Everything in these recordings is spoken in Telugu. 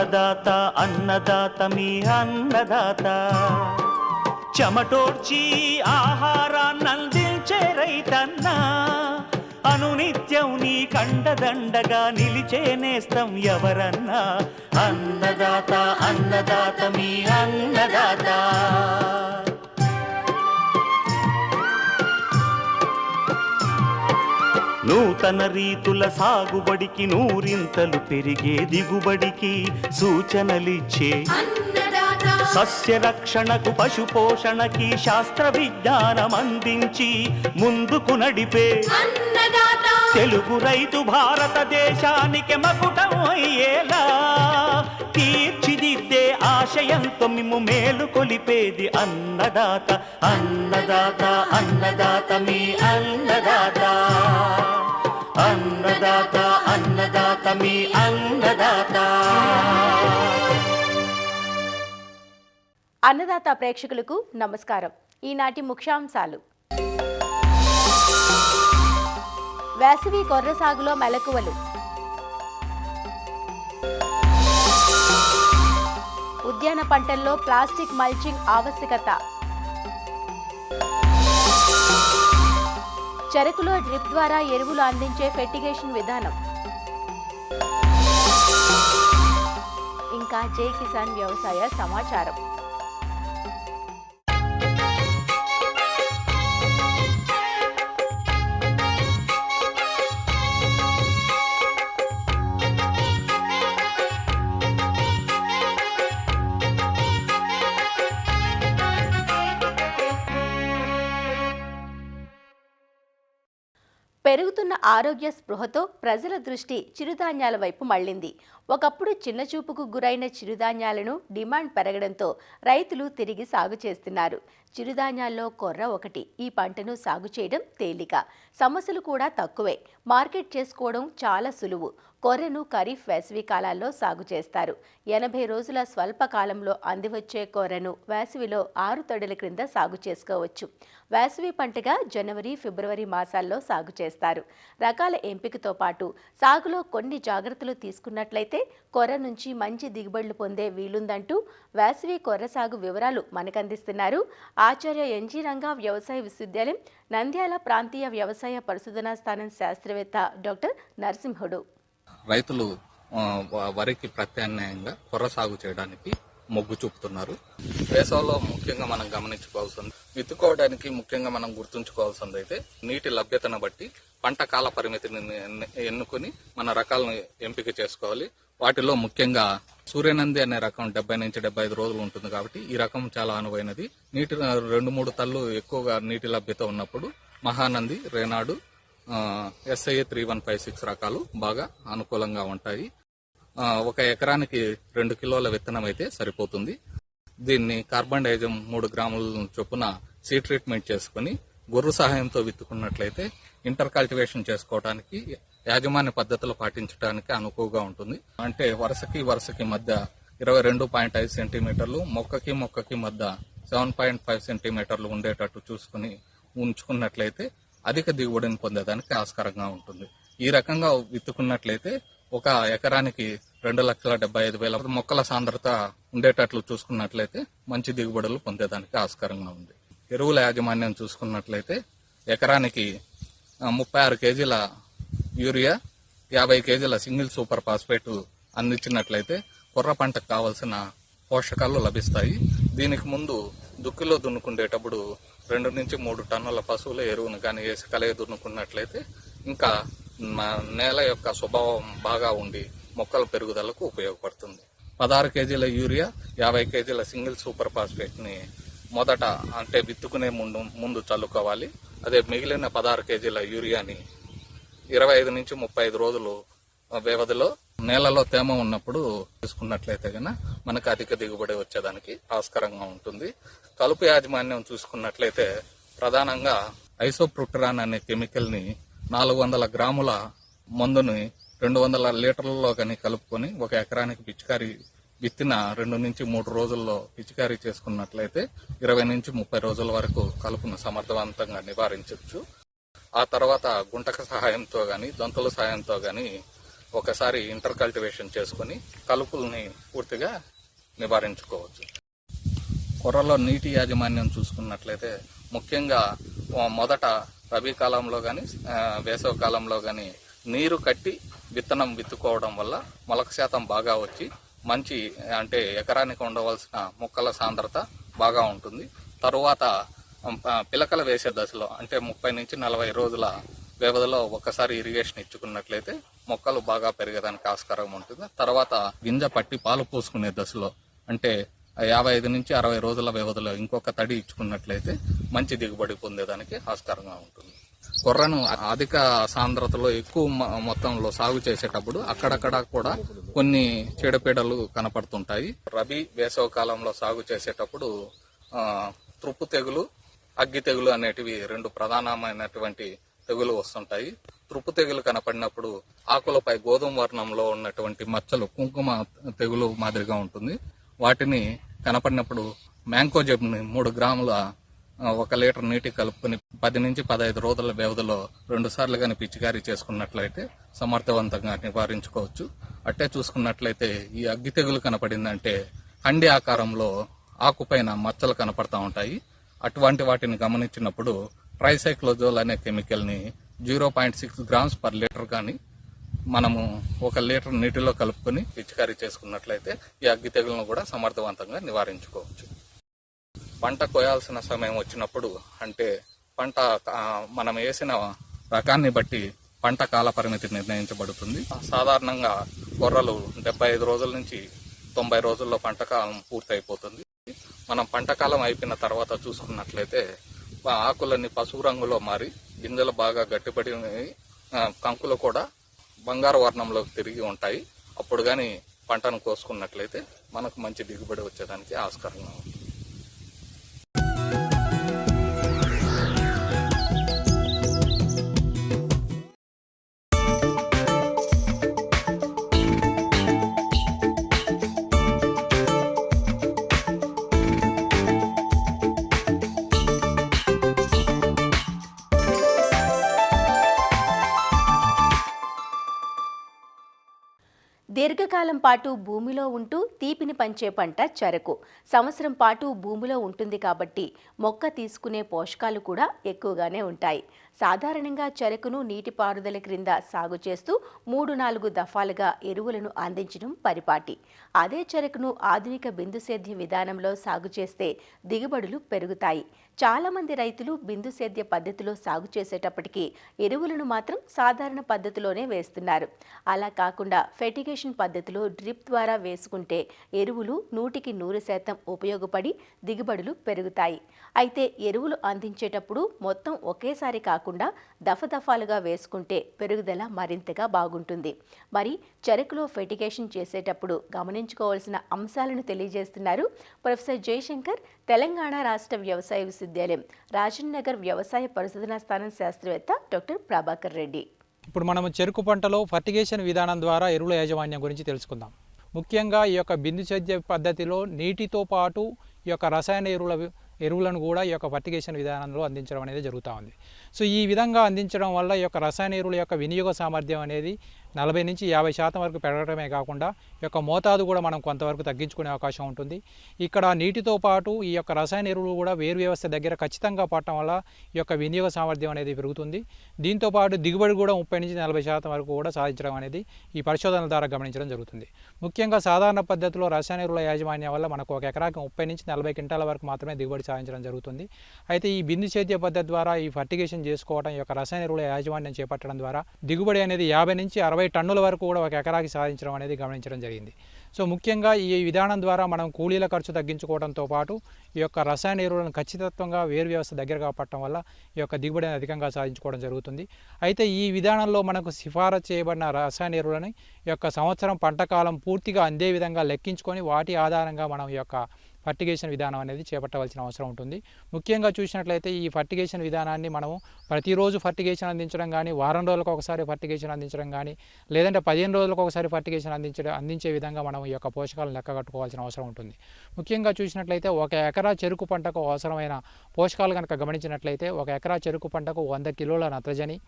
అన్నదాత అన్నదాత మీ అన్నదాత చెమటోడ్చి ఆహారాన్నందించే రైతన్న అనునిత్యం నీ కండదండగా నిలిచే నేస్తం ఎవరన్నా అన్నదాత అన్నదాత మీ అన్నదాత. నూతన రీతుల సాగుబడికి నూరింతలు పెరిగే దిగుబడికి సూచనలిచ్చే సస్య రక్షణకు పశు పోషణకి శాస్త్ర విజ్ఞానం అందించి ముందుకు నడిపే తెలుగు రైతు భారతదేశానికి మకుటం అయ్యేలా తీర్చిదిద్దే ఆశయంతో మిమ్ము మేలు కొలిపేది అన్నదాత అన్నదాత అన్నదాత మీ అన్నదాత అన్నదాత అన్నదాత మీ అన్నదాత. అన్నదాత ప్రేక్షకులకు నమస్కారం. ఈనాటి ముఖ్యాంశాలు: వేసవి కొర్ర సాగులో మెలకువలు, ఉద్యాన పంటల్లో ప్లాస్టిక్ మల్చింగ్ ఆవశ్యకత, చెరకులో డ్రిప్ ద్వారా ఎరువులు అందించే ఫెర్టిగేషన్ విధానం, ఇంకా జై కిసాన్ వ్యవసాయ సమాచారం. పెరుగుతున్న ఆరోగ్య స్పృహతో ప్రజల దృష్టి చిరుధాన్యాల వైపు మళ్లింది. ఒకప్పుడు చిన్న చూపుకు గురైన చిరుధాన్యాలను డిమాండ్ పెరగడంతో రైతులు తిరిగి సాగు చేస్తున్నారు. చిరుధాన్యాల్లో కొర్ర ఒకటి. ఈ పంటను సాగు చేయడం తేలిక, సమస్యలు కూడా తక్కువే, మార్కెట్ చేసుకోవడం చాలా సులువు. కొర్రను ఖరీఫ్ వేసవి కాలాల్లో సాగు చేస్తారు. 80 రోజుల స్వల్ప కాలంలో అందివచ్చే కొర్రను వేసవిలో 6 తడుల క్రింద సాగు చేసుకోవచ్చు. వేసవి పంటగా జనవరి, ఫిబ్రవరి మాసాల్లో సాగు చేస్తారు. రకాల ఎంపికతో పాటు సాగులో కొన్ని జాగ్రత్తలు తీసుకున్నట్లయితే కొర్ర నుంచి మంచి దిగుబడులు పొందే వీలుందంటూ వేసవి కొర్ర సాగు వివరాలు మనకందిస్తున్నారు ఆచార్య ఎన్జీ రంగా వ్యవసాయ విశ్వవిద్యాలయం నంద్యాల ప్రాంతీయ వ్యవసాయ పరిశోధనా స్థానం శాస్త్రవేత్త డాక్టర్ నరసింహుడు. రైతులు వరికి ప్రత్యామ్నాయంగా కొర్ర సాగు చేయడానికి మొగ్గు చూపుతున్నారు. వేసవిలో ముఖ్యంగా మనం గమనించుకోవాల్సింది, విత్తుకోవడానికి ముఖ్యంగా మనం గుర్తుంచుకోవాల్సింది అయితే నీటి లభ్యతను బట్టి పంట కాల పరిమితిని ఎన్నుకుని మన రకాలను ఎంపిక చేసుకోవాలి. వాటిలో ముఖ్యంగా సూర్యనంది అనే రకం 70 నుంచి 75 రోజులు ఉంటుంది కాబట్టి ఈ రకం చాలా అనువైనది. నీటి 2-3 తళ్ళు ఎక్కువగా నీటి లభ్యత ఉన్నప్పుడు మహానంది, రేనాడు, SIA 3156 రకాలు బాగా అనుకూలంగా ఉంటాయి. 1 ఎకరానికి 2 కిలోల విత్తనం అయితే సరిపోతుంది. దీన్ని కార్బన్ డైజమ్ 3 గ్రాముల చొప్పున సీడ్ ట్రీట్మెంట్ చేసుకుని గొర్రు సహాయంతో విత్తుకున్నట్లయితే ఇంటర్ కల్టివేషన్ చేసుకోవడానికి, యాజమాన్య పద్ధతులు పాటించడానికి అనుకువగా ఉంటుంది. అంటే వరుసకి మధ్య 22.5 సెంటీమీటర్లు, మొక్కకి మధ్య 7.5 సెంటీమీటర్లు ఉండేటట్టు చూసుకుని ఉంచుకున్నట్లయితే అధిక దిగుబడిని పొందేదానికి ఆస్కారంగా ఉంటుంది. ఈ రకంగా విత్తుకున్నట్లయితే 1 ఎకరానికి 2,75,000 మొక్కల సాంద్రత ఉండేటట్లు చూసుకున్నట్లయితే మంచి దిగుబడులు పొందేదానికి ఆస్కారంగా ఉంది. ఎరువుల యాజమాన్యం చూసుకున్నట్లయితే ఎకరానికి 36 కేజీల యూరియా, 50 కేజీల సింగిల్ సూపర్ ఫాస్ఫేట్ అందించినట్లయితే కొర్ర పంటకు కావలసిన పోషకాలు లభిస్తాయి. దీనికి ముందు దుక్కిలో దున్నుకునేటప్పుడు 2 నుంచి 3 టన్నుల పశువుల ఎరువును కానీ వేసి కలయి దున్నుకున్నట్లయితే ఇంకా నేల యొక్క స్వభావం బాగా ఉండి మొక్కల పెరుగుదలకు ఉపయోగపడుతుంది. 16 కేజీల యూరియా, 50 కేజీల సింగిల్ సూపర్ ఫాస్ఫేట్ ని మొదట అంటే విత్తుకునే ముందు చల్లుకోవాలి. అదే మిగిలిన 16 కేజీల యూరియాని 25 నుంచి 35 రోజులు వ్యవధిలో నేలలో తేమ ఉన్నప్పుడు తీసుకున్నట్లయితే గన మనకు అధిక దిగుబడి వచ్చేదానికి ఆస్కారంగా ఉంటుంది. కలుపు యాజమాన్యం చూసుకున్నట్లయితే ప్రధానంగా ఐసోప్రొప్టరాన్ అనే కెమికల్ ని 400 గ్రాముల మందుని 200 లీటర్లలో కానీ కలుపుకొని 1 ఎకరానికి పిచికారీ విత్తిన 2 నుంచి 3 రోజుల్లో పిచికారీ చేసుకున్నట్లయితే 20 నుంచి 30 రోజుల వరకు కలుపును సమర్థవంతంగా నివారించవచ్చు. ఆ తర్వాత గుంటక సహాయంతో గాని, దొంతల సహాయంతో గాని ఒకసారి ఇంటర్ కల్టివేషన్ చేసుకొని కలుపుల్ని పూర్తిగా నివారించుకోవచ్చు. కొర్రలో నీటి యాజమాన్యం చూసుకున్నట్లయితే ముఖ్యంగా మొదట రబీ కాలంలో కానీ వేసవి కాలంలో కానీ నీరు కట్టి విత్తనం విత్తుకోవడం వల్ల మొలక శాతం బాగా వచ్చి మంచి అంటే ఎకరానికి ఉండవలసిన మొక్కల సాంద్రత బాగా ఉంటుంది. తరువాత పిలకలు వేసే దశలో అంటే 30 నుంచి 40 రోజుల వ్యవధిలో ఒకసారి ఇరిగేషన్ ఇచ్చుకున్నట్లయితే మొక్కలు బాగా పెరిగేదానికి ఆస్కారం ఉంటుంది. తర్వాత గింజ పట్టి పాలు పోసుకునే దశలో అంటే 55 నుంచి 60 రోజుల వ్యవధిలో ఇంకొక తడి ఇచ్చుకున్నట్లయితే మంచి దిగుబడి పొందేదానికి ఆస్కారంగా ఉంటుంది. కొర్రను అధిక సాంద్రతలో ఎక్కువ మొత్తంలో సాగు చేసేటప్పుడు అక్కడక్కడ కూడా కొన్ని చీడపీడలు కనపడుతుంటాయి. రబీ వేసవ కాలంలో సాగు చేసేటప్పుడు త్రుప్పు తెగులు, అగ్గి తెగులు అనేటివి 2 ప్రధానమైనటువంటి తెగులు వస్తుంటాయి. త్రుప్పు తెగులు కనపడినప్పుడు ఆకులపై గోధుమ వర్ణంలో ఉన్నటువంటి మచ్చలు కుంకుమ తెగులు మాదిరిగా ఉంటుంది. వాటిని కనపడినప్పుడు మ్యాంకోజెబ్ని 3 గ్రాముల 1 లీటర్ నీటి కలుపుకొని 10 నుంచి 15 రోజుల వ్యవధిలో 2 సార్లు కానీ పిచికారీ చేసుకున్నట్లయితే సమర్థవంతంగా నివారించుకోవచ్చు. అట్టే చూసుకున్నట్లయితే ఈ అగ్గి తెగులు కనపడిందంటే హండి ఆకారంలో ఆకుపైన మచ్చలు కనపడతా ఉంటాయి. అటువంటి వాటిని గమనించినప్పుడు ట్రైసైక్లోజోల్ అనే కెమికల్ని 0.6 గ్రామ్స్ పర్ లీటర్ కానీ మనము 1 లీటర్ నీటిలో కలుపుకొని పిచికారీ చేసుకున్నట్లయితే ఈ అగ్గి తెగులను కూడా సమర్థవంతంగా నివారించుకోవచ్చు. పంట కోయాల్సిన సమయం వచ్చినప్పుడు అంటే పంట మనం వేసిన రకాన్ని బట్టి పంట కాల పరిమితి నిర్ణయించబడుతుంది. సాధారణంగా కొర్రలు 75 రోజుల నుంచి 90 రోజుల్లో పంట కాలం పూర్తయిపోతుంది. మనం పంట కాలం అయిపోయిన తర్వాత చూసుకున్నట్లయితే ఆకులన్నీ పసుపు రంగులో మారి గింజలు బాగా గట్టిపడి కంకులు కూడా బంగారు వర్ణంలోకి తిరిగి ఉంటాయి. అప్పుడు కానీ పంటను కోసుకున్నట్లయితే మనకు మంచి దిగుబడి వచ్చేదానికి ఆస్కారంగా ఉంటుంది. దీర్ఘకాలం పాటు భూమిలో ఉంటూ తీపిని పంచే పంట చెరకు. సంవత్సరం పాటు భూమిలో ఉంటుంది కాబట్టి మొక్క తీసుకునే పోషకాలు కూడా ఎక్కువగానే ఉంటాయి. సాధారణంగా చెరకును నీటిపారుదల క్రింద సాగు చేస్తూ 3-4 దఫాలుగా ఎరువులను అందించడం పరిపాటి. అదే చెరకును ఆధునిక బిందు సేద్య విధానంలో సాగు చేస్తే దిగుబడులు పెరుగుతాయి. చాలామంది రైతులు బిందు సేద్య పద్ధతిలో సాగు చేసేటప్పటికీ ఎరువులను మాత్రం సాధారణ పద్ధతిలోనే వేస్తున్నారు. అలా కాకుండా ఫెర్టిగేషన్ పద్ధతిలో డ్రిప్ ద్వారా వేసుకుంటే ఎరువులు 100% ఉపయోగపడి దిగుబడులు పెరుగుతాయి. అయితే ఎరువులు అందించేటప్పుడు మొత్తం ఒకేసారి కాకుండా దఫదఫాలుగా వేసుకుంటే పెరుగుదల మరింతగా బాగుంటుంది. మరి చెరకులో ఫెర్టిగేషన్ చేసేటప్పుడు గమనించుకోవాల్సిన అంశాలను తెలియజేస్తున్నారు ప్రొఫెసర్ జయశంకర్, తెలంగాణ రాష్ట్ర వ్యవసాయ విశ్వవిద్యాలయం రాజన్ నగర్ వ్యవసాయ పరిశోధనా స్థానం శాస్త్రవేత్త డాక్టర్ ప్రభాకర్ రెడ్డి. ఇప్పుడు మనం చెరుకు పంటలో ఫర్టిగేషన్ విధానం ద్వారా ఎరువుల యాజమాన్యం గురించి తెలుసుకుందాం. ముఖ్యంగా ఈ యొక్క బిందు సేద్య పద్ధతిలో నీటితో పాటు ఈ యొక్క రసాయన ఎరువులను కూడా ఈ యొక్క ఫర్టిగేషన్ విధానంలో అందించడం అనేది జరుగుతూ ఉంది. సో ఈ విధంగా అందించడం వల్ల ఈ యొక్క రసాయన ఎరువుల యొక్క వినియోగ సామర్థ్యం అనేది 40 నుంచి 50% వరకు పెరగడమే కాకుండా ఈ యొక్క మోతాదు కూడా మనం కొంతవరకు తగ్గించుకునే అవకాశం ఉంటుంది. ఇక్కడ నీటితో పాటు ఈ యొక్క రసాయన ఎరువులు కూడా వేరు వ్యవస్థ దగ్గర ఖచ్చితంగా పడటం వల్ల ఈ యొక్క వినియోగ సామర్థ్యం అనేది పెరుగుతుంది. దీంతోపాటు దిగుబడి కూడా 30 నుంచి 40% వరకు కూడా సాధించడం అనేది ఈ పరిశోధనల ద్వారా గమనించడం జరుగుతుంది. ముఖ్యంగా సాధారణ పద్ధతిలో రసాయన ఎరువుల యాజమాన్యం వల్ల మనకు ఒక ఎకరాకి 30 నుంచి 40 క్వింటాల వరకు మాత్రమే దిగుబడి సాధించడం జరుగుతుంది. అయితే ఈ బిందు సేద్య పద్ధతి ద్వారా ఈ ఫర్టిగేషన్ చేసుకోవడం, ఈ యొక్క రసాయన ఎరువుల యాజమాన్యం చేపట్టడం ద్వారా దిగుబడి అనేది 50 నుంచి 60 టన్నుల వరకు కూడా ఒక ఎకరాకి సాధించడం అనేది గమనించడం జరిగింది. సో ముఖ్యంగా ఈ విధానం ద్వారా మనం కూలీల ఖర్చు తగ్గించుకోవడంతో పాటు ఈ యొక్క రసాయన ఎరువులను ఖచ్చితత్వంగా వేరు వ్యవస్థ దగ్గరగా పట్టడం వల్ల ఈ యొక్క దిగుబడిని అధికంగా సాధించుకోవడం జరుగుతుంది. అయితే ఈ విధానంలో మనకు సిఫారసు చేయబడిన రసాయన ఎరువులని ఈ యొక్క సంవత్సరం పంట కాలం పూర్తిగా అందే విధంగా లెక్కించుకొని వాటి ఆధారంగా మనం ఈ యొక్క ఫర్టిగేషన్ విధానం అనేది చేపట్టవలసిన అవసరం ఉంటుంది. ముఖ్యంగా చూసినట్లయితే ఈ ఫర్టిగేషన్ విధానాన్ని మనము ప్రతిరోజు ఫర్టిగేషన్ అందించడం కానీ, వారం రోజులకు ఒకసారి ఫర్టిగేషన్ అందించడం కానీ, లేదంటే 15 రోజులకు ఒకసారి ఫర్టిగేషన్ అందించే విధంగా మనం ఈ యొక్క పోషకాలను లెక్క కట్టుకోవాల్సిన అవసరం ఉంటుంది. ముఖ్యంగా చూసినట్లయితే ఒక ఎకరా చెరుకు పంటకు అవసరమైన పోషకాలు కనుక గమనించినట్లయితే ఒక ఎకరా చెరుకు పంటకు 100 కిలోల నత్రజని,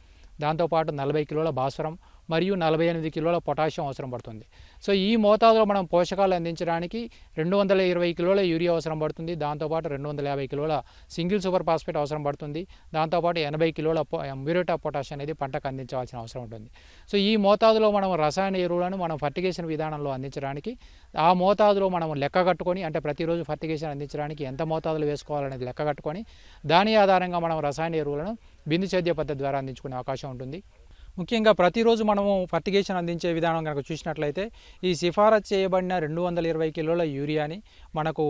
దాంతోపాటు 40 కిలోల భాస్వరం మరియు 48 కిలోల పొటాషియం అవసరం పడుతుంది. సో ఈ మోతాదులో మనం పోషకాలు అందించడానికి 220 కిలోల యూరియా అవసరం పడుతుంది. దాంతోపాటు 250 కిలోల సింగిల్ సూపర్ ఫాస్ఫేట్ అవసరం పడుతుంది. దాంతోపాటు 80 కిలోల మ్యూరేట్ ఆఫ్ పొటాష్ అనేది పంటకు అందించాల్సిన అవసరం ఉంటుంది. సో ఈ మోతాదులో మనం రసాయన ఎరువులను మనం ఫర్టిగేషన్ విధానంలో అందించడానికి ఆ మోతాదులో మనం లెక్క కట్టుకొని, అంటే ప్రతిరోజు ఫర్టిగేషన్ అందించడానికి ఎంత మోతాదులు వేసుకోవాలనేది లెక్క కట్టుకొని దాని ఆధారంగా మనం రసాయన ఎరువులను బిందు సేద్య పద్ధతి ద్వారా అందించుకునే అవకాశం ఉంటుంది. ముఖ్యంగా ప్రతిరోజు మనము ఫర్టిగేషన్ అందించే విధానం కనుక చూసినట్లయితే ఈ సిఫారసు చేయబడిన 220 కిలోల యూరియాని మనకు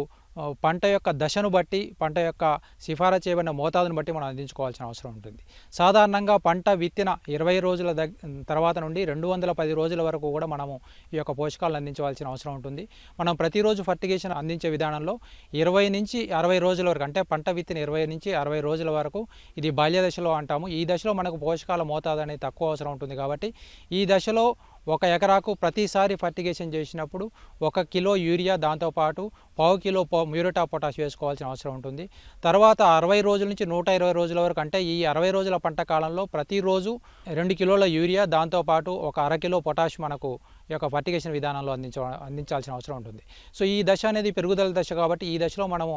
పంట యొక్క దశను బట్టి, పంట యొక్క సిఫారసు చేయబడిన మోతాదును బట్టి మనం అందించుకోవాల్సిన అవసరం ఉంటుంది. సాధారణంగా పంట విత్తిన 20 రోజుల తర్వాత నుండి 210 రోజుల వరకు కూడా మనము ఈ యొక్క పోషకాలను అందించవలసిన అవసరం ఉంటుంది. మనం ప్రతిరోజు ఫర్టిగేషన్ అందించే విధానంలో 20 నుంచి 60 రోజుల వరకు, అంటే పంట విత్తిన 20 నుంచి 60 రోజుల వరకు ఇది బాల్య దశలో అంటాము. ఈ దశలో మనకు పోషకాల మోతాదు అనేది తక్కువ అవసరం ఉంటుంది. కాబట్టి ఈ దశలో 1 ఎకరాకు ప్రతిసారి ఫర్టిగేషన్ చేసినప్పుడు 1 కిలో యూరియా, దాంతోపాటు 1/4 కిలో మ్యూరేట్ ఆఫ్ పొటాష్ వేసుకోవాల్సిన అవసరం ఉంటుంది. తర్వాత 60 రోజుల నుంచి 120 రోజుల వరకు, అంటే ఈ 60 రోజుల పంట కాలంలో ప్రతిరోజు 2 కిలోల యూరియా, దాంతోపాటు 1/2 కిలో పొటాష్ మనకు ఈ యొక్క ఫర్టిగేషన్ విధానంలో అందించాల్సిన అవసరం ఉంటుంది. సో ఈ దశ అనేది పెరుగుదల దశ కాబట్టి ఈ దశలో మనము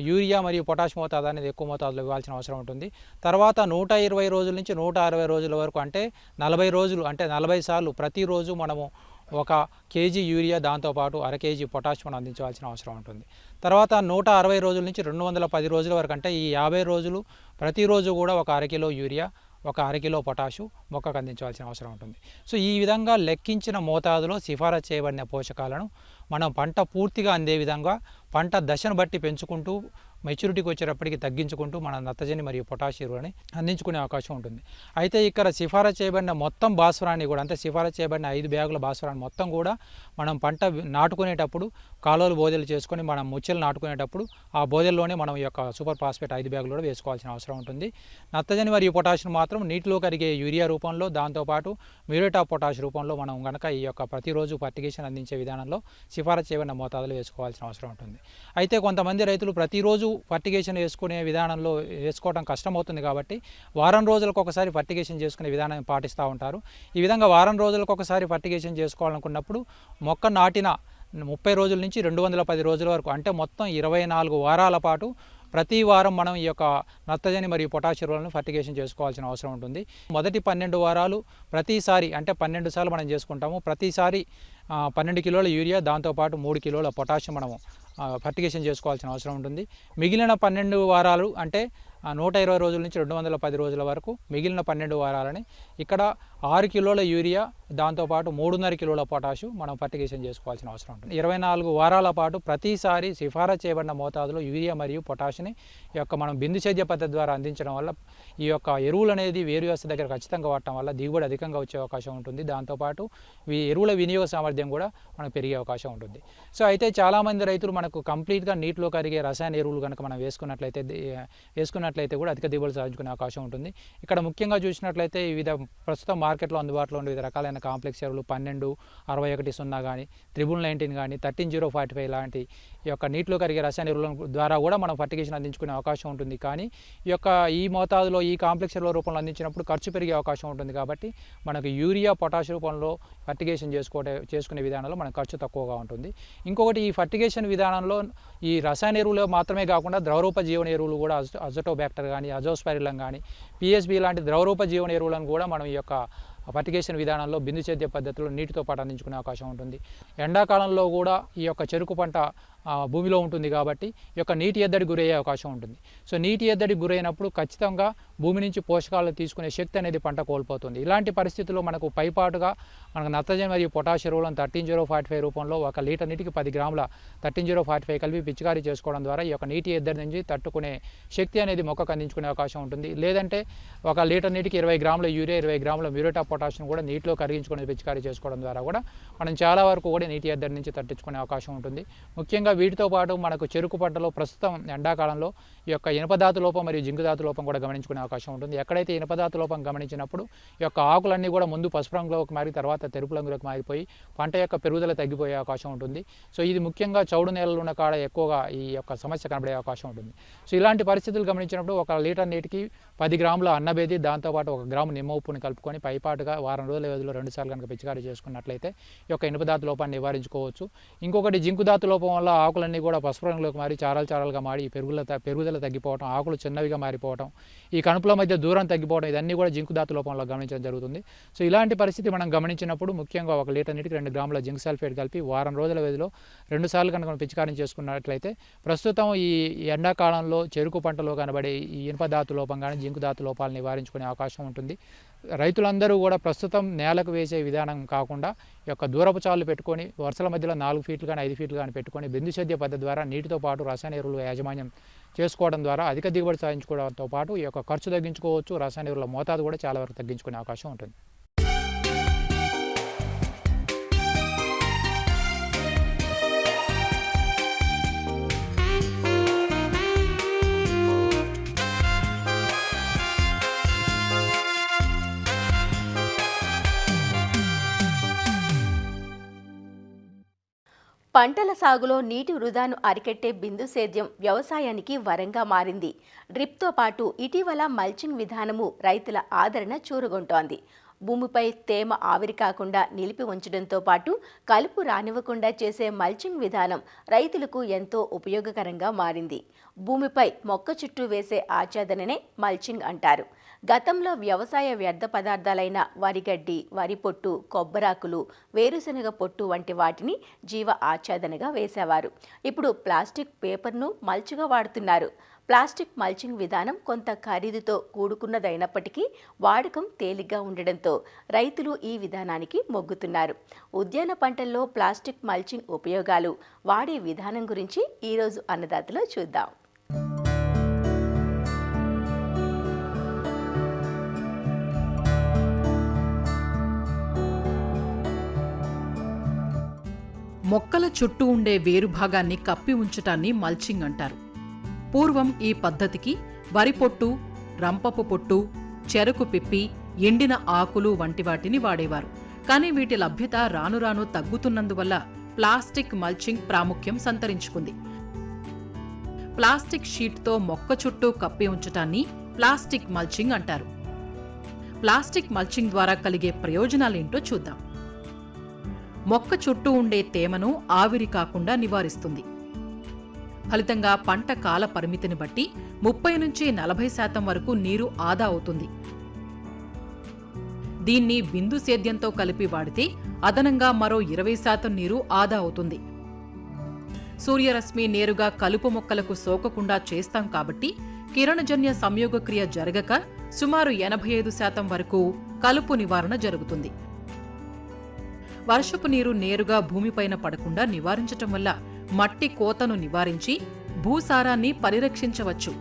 యూరియా మరియు పొటాష్ మోతాదు అనేది ఎక్కువ మోతాదులో ఇవ్వాల్సిన అవసరం ఉంటుంది. తర్వాత 120 రోజుల నుంచి 160 రోజుల వరకు, అంటే 40 రోజులు, అంటే 40 సార్లు ప్రతిరోజు మనము 1 కేజీ యూరియా, దాంతోపాటు 1/2 కేజీ పొటాష్ మనం అందించవలసిన అవసరం ఉంటుంది. తర్వాత 160 రోజుల నుంచి 210 రోజుల వరకు, అంటే ఈ 50 రోజులు ప్రతిరోజు కూడా 1/2 కిలో యూరియా, 1/2 కిలో పొటాషు మొక్కకు అందించవలసిన అవసరం ఉంటుంది. సో ఈ విధంగా లెక్కించిన మోతాదులో సిఫారసు చేయబడిన పోషకాలను మనం పంట పూర్తిగా అందే విధంగా పంట దశను బట్టి పెంచుకుంటూ మెచ్యూరిటీకి వచ్చేటప్పటికి తగ్గించుకుంటూ మన నత్రజని మరియు పొటాష్ ఎరువులని అందించుకునే అవకాశం ఉంటుంది. అయితే ఇక్కడ సిఫారసు చేయబడిన మొత్తం భాస్వరాన్ని కూడా, అంటే సిఫారసు చేయబడిన 5 బ్యాగుల భాస్వరాన్ని మొత్తం కూడా మనం పంట నాటుకునేటప్పుడు కాలువలు బోదెలు చేసుకొని మనం ముచ్చెలు నాటుకునేటప్పుడు ఆ బోదెల్లోనే మనం ఈ యొక్క సూపర్ ఫాస్ఫేట్ 5 బ్యాగులు కూడా వేసుకోవాల్సిన అవసరం ఉంటుంది. నత్రజని మరియు పొటాషియం మాత్రం నీటిలో కరిగే యూరియా రూపంలో, దాంతోపాటు మ్యూరేట్ ఆఫ్ పొటాష్ రూపంలో మనం కనుక ఈ యొక్క ప్రతిరోజు ఫర్టిగేషన్ అందించే విధానంలో సిఫారసు చేయబడిన మోతాదులు వేసుకోవాల్సిన అవసరం ఉంటుంది. అయితే కొంతమంది రైతులు ప్రతిరోజు ఫర్టిగేషన్ వేసుకునే విధానంలో వేసుకోవడం కష్టమవుతుంది కాబట్టి వారం రోజులకు ఒకసారి ఫర్టిగేషన్ చేసుకునే విధానాన్ని పాటిస్తూ ఉంటారు. ఈ విధంగా వారం రోజులకు ఒకసారి ఫర్టిగేషన్ చేసుకోవాలనుకున్నప్పుడు మొక్క నాటిన 30 రోజుల నుంచి 210 రోజుల వరకు, అంటే మొత్తం 24 వారాల పాటు ప్రతి వారం మనం ఈ యొక్క నత్రజని మరియు పొటాష్ ఎరువులను ఫర్టిగేషన్ చేసుకోవాల్సిన అవసరం ఉంటుంది. మొదటి 12 వారాలు ప్రతిసారి, అంటే 12 సార్లు మనం చేసుకుంటాము. ప్రతిసారి 12 కిలోల యూరియా, దాంతోపాటు 3 కిలోల పొటాషియం మనము ఫర్టిగేషన్ చేసుకోవాల్సిన అవసరం ఉంటుంది. మిగిలిన 12 వారాలు, అంటే 120 రోజుల నుంచి 210 రోజుల వరకు మిగిలిన 12 వారాలని ఇక్కడ 6 కిలోల యూరియా, దాంతోపాటు 3.5 కిలోల పొటాషు మనం ఫర్టిగేషన్ చేసుకోవాల్సిన అవసరం ఉంటుంది. 24 వారాల పాటు ప్రతిసారి సిఫారసు చేయబడిన మోతాదులో యూరియా మరియు పొటాషిని ఈ యొక్క మనం బిందు సేద్య పద్ధతి ద్వారా అందించడం వల్ల ఈ యొక్క ఎరువులు అనేది వేరు వ్యవస్థ దగ్గర ఖచ్చితంగా వాడటం వల్ల దిగుబడి అధికంగా వచ్చే అవకాశం ఉంటుంది. దాంతోపాటు ఎరువుల వినియోగ సామర్థ్యం కూడా మనకు పెరిగే అవకాశం ఉంటుంది. సో అయితే చాలామంది రైతులు మనకు కంప్లీట్గా నీటిలో కరిగే రసాయన ఎరువులు కనుక మనం వేసుకున్నట్లయితే కూడా అధిక దిగుబడి సాధించుకునే అవకాశం ఉంటుంది. ఇక్కడ ముఖ్యంగా చూసినట్లయితే వివిధ ప్రస్తుతం మార్కెట్లో అందుబాటులో ఉండే వివిధ రకాలైన కాంప్లెక్స్ ఎరువులు 12, 61 కానీ 19 కానీ 13045 లాంటి ఈ యొక్క నీటిలో కరిగే రసాయన ఎరువుల ద్వారా కూడా మనం ఫర్టిగేషన్ అందించుకునే అవకాశం ఉంటుంది. కానీ ఈ మోతాదులో ఈ కాంప్లెక్స్ ఎరువుల రూపంలో అందించినప్పుడు ఖర్చు పెరిగే అవకాశం ఉంటుంది. కాబట్టి మనకు యూరియా, పొటాష్ రూపంలో ఫర్టిగేషన్ చేసుకునే విధానంలో మనకు ఖర్చు తక్కువగా ఉంటుంది. ఇంకొకటి, ఈ ఫర్టిగేషన్ విధానంలో ఈ రసాయన ఎరువులు మాత్రమే కాకుండా ద్రవరూప జీవన ఎరువులు కూడా అజోటోబ్యాక్టర్ కానీ, అజోస్పైరిలం కానీ, పిఎస్బి లాంటి ద్రవరూప జీవన ఎరువులను కూడా మనం ఈ యొక్క ఫర్టిగేషన్ విధానంలో బిందు సేద్య పద్ధతిలో నీటితో పాటు అందించుకునే అవకాశం ఉంటుంది. ఎండాకాలంలో కూడా ఈ యొక్క చెరుకు పంట భూమిలో ఉంటుంది కాబట్టి ఈ యొక్క నీటి ఎద్దడికి గురయ్యే అవకాశం ఉంటుంది. సో నీటి ఎద్దడికి గురైనప్పుడు ఖచ్చితంగా భూమి నుంచి పోషకాలు తీసుకునే శక్తి అనేది పంట కోల్పోతుంది. ఇలాంటి పరిస్థితుల్లో మనకు పైపాటుగా మనకు నత్రజని మరియు పొటాష్ ఎరువులను 13045 రూపంలో 1 లీటర్ నీటికి 10 గ్రాముల 13045 కలిపి పిచికారీ చేసుకోవడం ద్వారా ఈ యొక్క నీటి ఎద్దడి నుంచి తట్టుకునే శక్తి అనేది మొక్కకు అందించుకునే అవకాశం ఉంటుంది. లేదంటే 1 లీటర్ నీటికి 20 గ్రాముల యూరియా, 20 గ్రాముల మ్యూరేట్ ఆఫ్ పొటాషియం కూడా నీటిలో కరిగించుకునే పిచికారీ చేసుకోవడం ద్వారా కూడా మనం చాలా వరకు కూడా నీటి ఎద్దడి నుంచి తట్టించుకునే అవకాశం ఉంటుంది. ముఖ్యంగా ముఖ్యంగా వీటితో పాటు మనకు చెరుకు పంటలో ప్రస్తుతం ఎండాకాలంలో ఈ యొక్క ఇనుపధాతు లోపం మరియు జింకు ధాతు లోపం కూడా గమనించుకునే అవకాశం ఉంటుంది. ఎక్కడైతే ఇనుపధాతు లోపం గమనించినప్పుడు ఈ యొక్క ఆకులన్నీ కూడా ముందు పసుపు రంగులోకి మారి తర్వాత తెలుపు రంగులోకి మారిపోయి పంట యొక్క పెరుగుదల తగ్గిపోయే అవకాశం ఉంటుంది. సో ఇది ముఖ్యంగా చౌడు నేలలు ఉన్న కాడ ఎక్కువగా ఈ యొక్క సమస్య కనబడే అవకాశం ఉంటుంది. సో ఇలాంటి పరిస్థితులు గమనించినప్పుడు 1 లీటర్ నీటికి 10 గ్రాముల అన్నబేది దాంతోపాటు 1 గ్రాము నిమ్మ ఉప్పుని కలుపుకొని పైపాటుగా వారం రోజుల వ్యవధిలో 2 సార్లు కనుక పిచికారీ చేసుకున్నట్లయితే ఈ యొక్క ఇనుపధాతు లోపాన్ని నివారించుకోవచ్చు. ఇంకొకటి జింకు ధాతు లోపం వల్ల ఆకులన్నీ కూడా పసుపు రంగులోకి మారి చారలుగా మారి పెరుగుదల తగ్గిపోవడం, ఆకులు చిన్నవిగా మారిపోవడం, ఈ కణుపుల మధ్య దూరం తగ్గిపోవడం, ఇదన్నీ కూడా జింకు ధాతు లోపంలో గమనించడం జరుగుతుంది. సో ఇలాంటి పరిస్థితి మనం గమనించినప్పుడు ముఖ్యంగా 1 లీటర్ నీటికి 2 గ్రాముల జింక్ సల్ఫేట్ కలిపి వారం రోజుల వ్యవధిలో 2 సార్లు కనుక పిచికారీ చేసుకున్నట్లయితే ప్రస్తుతం ఈ ఎండాకాలంలో చెరుకు పంటలో కనబడే ఈ ఇనుపధాతు లోపం కానీ జింకు ధాతు లోపాలను నివారించుకునే అవకాశం ఉంటుంది. రైతులందరూ కూడా ప్రస్తుతం నేలకు వేసే విధానం కాకుండా ఈ యొక్క దూరపు చాలు పెట్టుకొని వరుసల మధ్యలో 4 ఫీట్లు కానీ 5 ఫీట్లు కానీ పెట్టుకొని బిందు సేద్య పద్ధతి ద్వారా నీటితో పాటు రసాయన ఎరువుల యాజమాన్యం చేసుకోవడం ద్వారా అధిక దిగుబడి సాధించుకోవడంతో పాటు ఈ యొక్క ఖర్చు తగ్గించుకోవచ్చు. రసాయన ఎరువుల మోతాదు కూడా చాలా వరకు తగ్గించుకునే అవకాశం ఉంటుంది. పంటల సాగులో నీటి వృధాను అరికట్టే బిందు సేద్యం వ్యవసాయానికి వరంగా మారింది. డ్రిప్తో పాటు ఇటీవల మల్చింగ్ విధానము రైతుల ఆదరణ చూరగొంటోంది. భూమిపై తేమ ఆవిరి కాకుండా నిలిపి ఉంచడంతో పాటు కలుపు రానివ్వకుండా చేసే మల్చింగ్ విధానం రైతులకు ఎంతో ఉపయోగకరంగా మారింది. భూమిపై మొక్క చుట్టూ వేసే ఆచ్ఛాదననే మల్చింగ్ అంటారు. గతంలో వ్యవసాయ వ్యర్థ పదార్థాలైన వరిగడ్డి, వరి పొట్టు, కొబ్బరాకులు, వేరుశనగ పొట్టు వంటి వాటిని జీవ ఆచ్ఛాదనగా వేసేవారు. ఇప్పుడు ప్లాస్టిక్ పేపర్ను మల్చిగా వాడుతున్నారు. ప్లాస్టిక్ మల్చింగ్ విధానం కొంత ఖరీదుతో కూడుకున్నదైనప్పటికీ వాడకం తేలిగ్గా ఉండడంతో రైతులు ఈ విధానానికి మొగ్గుతున్నారు. ఉద్యాన పంటల్లో ప్లాస్టిక్ మల్చింగ్ ఉపయోగాలు, వాడే విధానం గురించి ఈరోజు అన్నదాతలో చూద్దాం. మొక్కల చుట్టూ ఉండే వేరు భాగాన్ని కప్పి ఉంచటాన్ని మల్చింగ్ అంటారు. పూర్వం ఈ పద్ధతికి వరి పొట్టు, రంపపు పొట్టు, చెరకు పిప్పి, ఎండిన ఆకులు వంటి వాటిని వాడేవారు. కానీ వీటి లభ్యత రాను రాను తగ్గుతున్నందువల్ల ప్లాస్టిక్ మల్చింగ్ ప్రాముఖ్యం సంతరించుకుంది. ప్లాస్టిక్ షీట్తో మొక్క చుట్టూ కప్పి ఉంచటాన్ని ప్లాస్టిక్ మల్చింగ్ అంటారు. ప్లాస్టిక్ మల్చింగ్ ద్వారా కలిగే ప్రయోజనాలేంటో చూద్దాం. మొక్క చుట్టూ ఉండే తేమను ఆవిరి కాకుండా నివారిస్తుంది. ఫలితంగా పంట కాల పరిమితిని బట్టి 30 నుంచి 40% వరకు నీరు ఆదా అవుతుంది. దీన్ని బిందు సేద్యంతో కలిపి వాడితే అదనంగా మరో 20% నీరు ఆదా అవుతుంది. సూర్యరశ్మి నేరుగా కలుపు మొక్కలకు సోకకుండా చేస్తాం కాబట్టి కిరణజన్య సంయోగక్రియ జరగక సుమారు 85% వరకు కలుపు నివారణ జరుగుతుంది. వర్షపు నీరు నేరుగా భూమిపైన పడకుండా నివారించటం వల్ల మట్టి కోతను నివారించి భూసారాన్ని పరిరక్షించవచ్చు.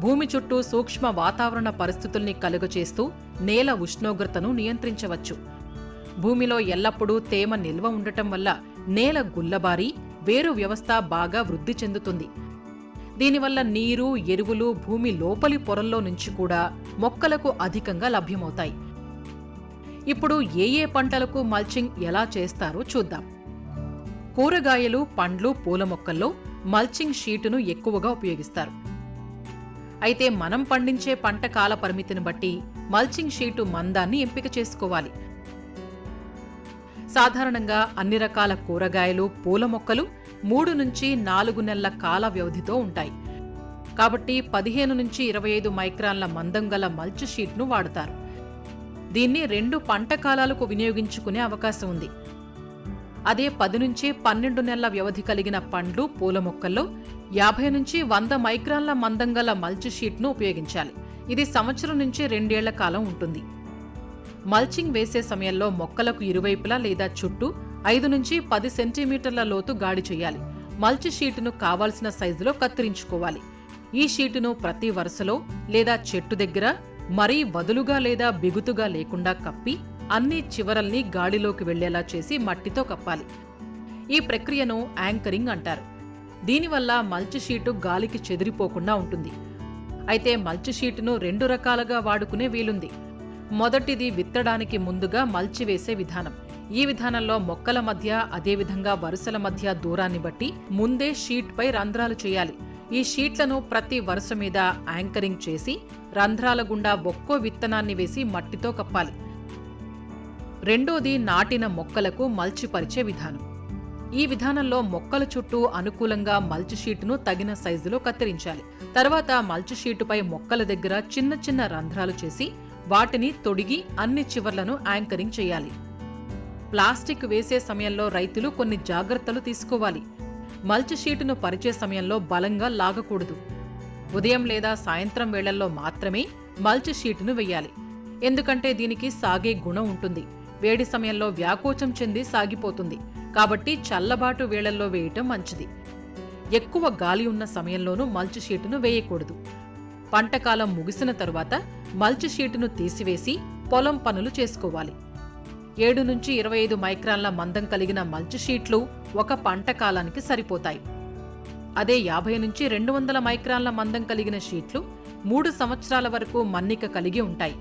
భూమి చుట్టూ సూక్ష్మ వాతావరణ పరిస్థితుల్ని కలుగచేస్తూ నేల ఉష్ణోగ్రతను నియంత్రించవచ్చు. భూమిలో ఎల్లప్పుడూ తేమ నిల్వ ఉండటం వల్ల నేల గుల్లబారి వేరు వ్యవస్థ బాగా వృద్ధి చెందుతుంది. దీనివల్ల నీరు, ఎరువులు భూమి లోపలి పొరల్లో నుంచి కూడా మొక్కలకు అధికంగా లభ్యమవుతాయి. ఇప్పుడు ఏ పంటలకు మల్చింగ్ ఎలా చేస్తారో చూద్దాం. కూరగాయలు, పండ్లు, పూల మొక్కల్లో మల్చింగ్ షీటును ఎక్కువగా ఉపయోగిస్తారు. అయితే మనం పండించే పంట కాల పరిమితిని బట్టి మల్చింగ్ షీటు మందాన్ని ఎంపిక చేసుకోవాలి. సాధారణంగా అన్ని రకాల కూరగాయలు, పూల మొక్కలు 3 నుంచి 4 నెలల కాల వ్యవధితో ఉంటాయి. కాబట్టి 15 నుంచి 25 మైక్రాన్ల మందం గల మల్చ్ షీట్ను వాడతారు. దీన్ని 2 పంట కాలాలకు వినియోగించుకునే అవకాశం ఉంది. అదే 10 నుంచి 12 నెలల వ్యవధి కలిగిన పండ్లు, పూల మొక్కల్లో 50 నుంచి 100 మైక్రాన్ల మందం గల మల్చ్ షీట్ను ఉపయోగించాలి. ఇది సంవత్సరం నుంచి 2 ఏళ్ల కాలం ఉంటుంది. మల్చింగ్ వేసే సమయంలో మొక్కలకు ఇరువైపులా లేదా చుట్టూ 5 నుంచి 10 సెంటీమీటర్ల లోతు గాడి చేయాలి. మల్చ్ షీటును కావాల్సిన సైజులో కత్తిరించుకోవాలి. ఈ షీటును ప్రతి వరుసలో లేదా చెట్టు దగ్గర మరీ వదులుగా లేదా బిగుతుగా లేకుండా కప్పి అన్ని చివరల్ని గాలిలోకి వెళ్లేలా చేసి మట్టితో కప్పాలి. ఈ ప్రక్రియను యాంకరింగ్ అంటారు. దీనివల్ల మల్చ్ షీటు గాలికి చెదిరిపోకుండా ఉంటుంది. అయితే మల్చ్ షీటును 2 రకాలుగా వాడుకునే వీలుంది. మొదటిది విత్తడానికి ముందుగా మల్చి వేసే విధానం. ఈ విధానంలో మొక్కల మధ్య అదేవిధంగా వరుసల మధ్య దూరాన్ని బట్టి ముందే షీట్పై రంధ్రాలు చేయాలి. ఈ షీట్లను ప్రతి వరుస మీద యాంకరింగ్ చేసి రంధ్రాల గుండా ఒక్కో విత్తనాన్ని వేసి మట్టితో కప్పాలి. రెండోది నాటిన మొక్కలకు మల్చి పరిచే విధానం. ఈ విధానంలో మొక్కల చుట్టూ అనుకూలంగా మల్చ్ షీటును తగిన సైజులో కత్తిరించాలి. తర్వాత మల్చ్ షీటుపై మొక్కల దగ్గర చిన్న చిన్న రంధ్రాలు చేసి వాటిని తొడిగి అన్ని చివర్లను యాంకరింగ్ చేయాలి. ప్లాస్టిక్ వేసే సమయంలో రైతులు కొన్ని జాగ్రత్తలు తీసుకోవాలి. మల్చ్ షీటును పరిచే సమయంలో బలంగా లాగకూడదు. ఉదయం లేదా సాయంత్రం వేళల్లో మాత్రమే మల్చ్ షీటును వెయ్యాలి. ఎందుకంటే దీనికి సాగే గుణం ఉంటుంది. వేడి సమయంలో వ్యాకోచం చెంది సాగిపోతుంది. కాబట్టి చల్లబాటు వేళల్లో వేయటం మంచిది. ఎక్కువ గాలి ఉన్న సమయంలోనూ మల్చ్ షీటును వేయకూడదు. పంటకాలం ముగిసిన తరువాత మల్చ్ షీటును తీసివేసి పొలం పనులు చేసుకోవాలి. 7 నుంచి 25 మైక్రాన్ల మందం కలిగిన మల్చ్ షీట్లు ఒక పంట కాలానికి సరిపోతాయి. అదే 50 నుంచి 200 మైక్రాన్ల మందం కలిగిన షీట్లు 3 సంవత్సరాల వరకు మన్నిక కలిగి ఉంటాయి.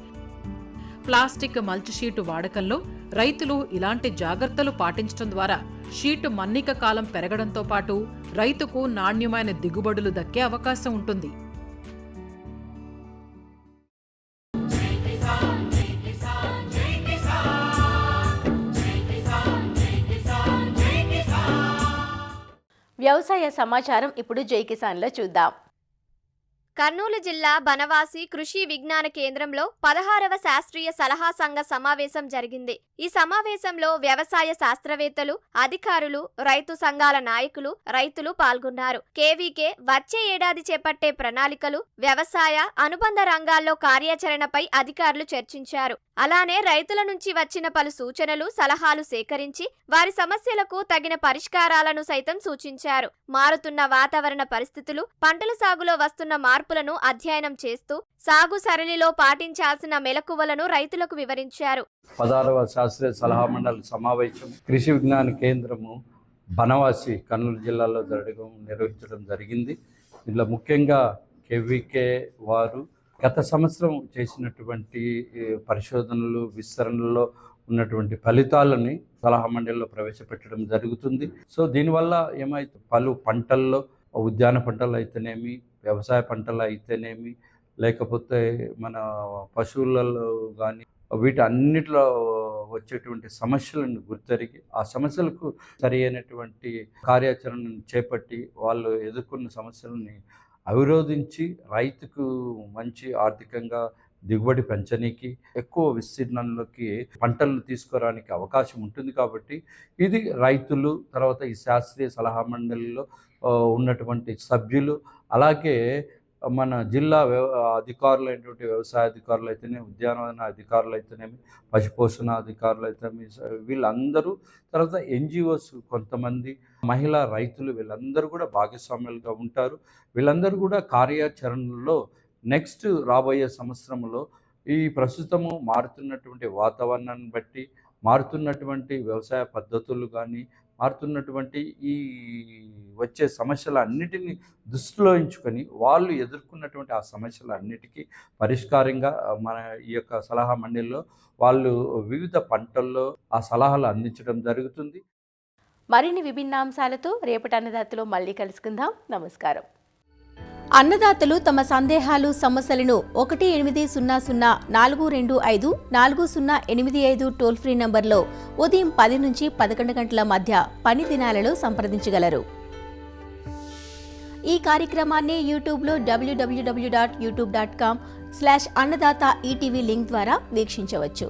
ప్లాస్టిక్ మల్చ్ షీటు వాడకంలో రైతులు ఇలాంటి జాగ్రత్తలు పాటించడం ద్వారా షీటు మన్నిక కాలం పెరగడంతో పాటు రైతుకు నాణ్యమైన దిగుబడులు దక్కే అవకాశం ఉంటుంది. వ్యవసాయ సమాచారం ఇప్పుడు జై కిసాన్లో చూద్దాం. కర్నూలు జిల్లా బనవాసి కృషి విజ్ఞాన కేంద్రంలో 16వ శాస్త్రీయ సలహా సంఘ సమావేశం జరిగింది. ఈ సమావేశంలో వ్యవసాయ శాస్త్రవేత్తలు, అధికారులు, రైతు సంఘాల నాయకులు, రైతులు పాల్గొన్నారు. కేవీకే వచ్చే ఏడాది చేపట్టే ప్రణాళికలు, వ్యవసాయ అనుబంధ రంగాల్లో కార్యాచరణపై అధికారులు చర్చించారు. అలానే రైతుల నుంచి వచ్చిన పలు సూచనలు, సలహాలు సేకరించి వారి సమస్యలకు తగిన పరిష్కారాలను సైతం సూచించారు. మారుతున్న వాతావరణ పరిస్థితులు, పంటల సాగులో వస్తున్న మార్పులను అధ్యయనం చేస్తూ సాగు సరళిలో పాటించాల్సిన మెలకువలను రైతులకు వివరించారు. 16వ శాస్త్రీయ సలహా మండలి సమావేశం కృషి విజ్ఞాన కేంద్రము బనవాసి కర్నూలు జిల్లాలో నిర్వహించడం జరిగింది. ఇందులో ముఖ్యంగా కేవీకే వారు గత సంవత్సరం చేసినటువంటి పరిశోధనలు, విస్తరణలో ఉన్నటువంటి ఫలితాలని సలహా మండలిలో ప్రవేశపెట్టడం జరుగుతుంది. సో దీనివల్ల ఏమైతే పలు పంటల్లో, ఉద్యాన పంటలు అయితేనేమి, వ్యవసాయ పంటలు అయితేనేమి, లేకపోతే మన పశువులలో కానీ వీటి అన్నిటిలో వచ్చేటువంటి సమస్యలను గుర్తెరిగి ఆ సమస్యలకు సరి అయినటువంటి కార్యాచరణను చేపట్టి వాళ్ళు ఎదుర్కొన్న సమస్యలని అవిరోధించి రైతుకు మంచి ఆర్థికంగా దిగుబడి పెంచనీకి, ఎక్కువ విస్తీర్ణంలోకి పంటలను తీసుకురానికి అవకాశం ఉంటుంది. కాబట్టి ఇది రైతులు, తర్వాత ఈ శాస్త్రీయ సలహా మండలిలో ఉన్నటువంటి సభ్యులు, అలాగే మన జిల్లా అధికారులు అయినటువంటి వ్యవసాయ అధికారులు అయితేనే, ఉద్యానవన అధికారులు అయితేనేమి, పశుపోషణ అధికారులు అయితేనేమి, వీళ్ళందరూ, తర్వాత ఎన్జిఓస్ కొంతమంది, మహిళా రైతులు, వీళ్ళందరూ కూడా భాగస్వామ్యాలుగా ఉంటారు. వీళ్ళందరూ కూడా కార్యాచరణలో నెక్స్ట్ రాబోయే సంవత్సరంలో ఈ ప్రస్తుతము మారుతున్నటువంటి వాతావరణాన్ని బట్టి, మారుతున్నటువంటి వ్యవసాయ పద్ధతులు కానీ, మారుతున్నటువంటి ఈ వచ్చే సమస్యలన్నిటినీ దృష్టిలో ఉంచుకొని వాళ్ళు ఎదుర్కొన్నటువంటి ఆ సమస్యలన్నిటికీ పరిష్కారంగా మన ఈ యొక్క సలహా మండలిలో వాళ్ళు వివిధ పంటల్లో ఆ సలహాలు అందించడం జరుగుతుంది. మరిన్ని విభిన్న అంశాలతో రేపటి అన్నదాతలో మళ్ళీ కలుసుకుందాం. నమస్కారం. అన్నదాతలు తమ సందేహాలు, సమస్యలను 18004254085 టోల్ ఫ్రీ నంబర్లో ఉదయం 10 నుంచి 11 గంటల మధ్య పని దినాలలో సంప్రదించగలరు. ఈ కార్యక్రమాన్ని యూట్యూబ్లో www.youtube.com/annadata ETV లింక్ ద్వారా వీక్షించవచ్చు.